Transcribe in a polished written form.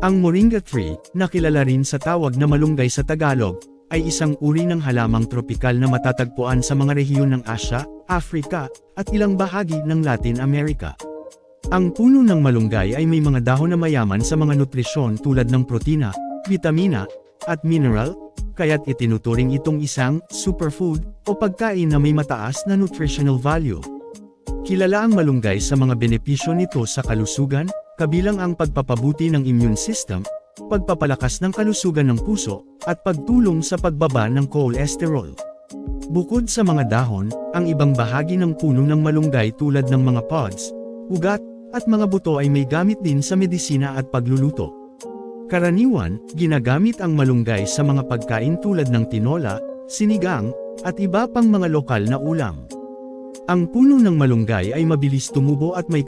Ang moringa tree, na kilala rin sa tawag na malunggay sa Tagalog, ay isang uri ng halamang tropikal na matatagpuan sa mga rehiyon ng Asya, Africa, at ilang bahagi ng Latin America. Ang puno ng malunggay ay may mga dahon na mayaman sa mga nutrisyon tulad ng protina, vitamina, at mineral, kaya't itinuturing itong isang superfood o pagkain na may mataas na nutritional value. Kilala ang malunggay sa mga benepisyo nito sa kalusugan, kabilang ang pagpapabuti ng immune system, pagpapalakas ng kalusugan ng puso, at pagtulong sa pagbaba ng cholesterol. Bukod sa mga dahon, ang ibang bahagi ng puno ng malunggay tulad ng mga pods, ugat, at mga buto ay may gamit din sa medisina at pagluluto. Karaniwan, ginagamit ang malunggay sa mga pagkain tulad ng tinola, sinigang, at iba pang mga lokal na ulam. Ang puno ng malunggay ay mabilis tumubo at may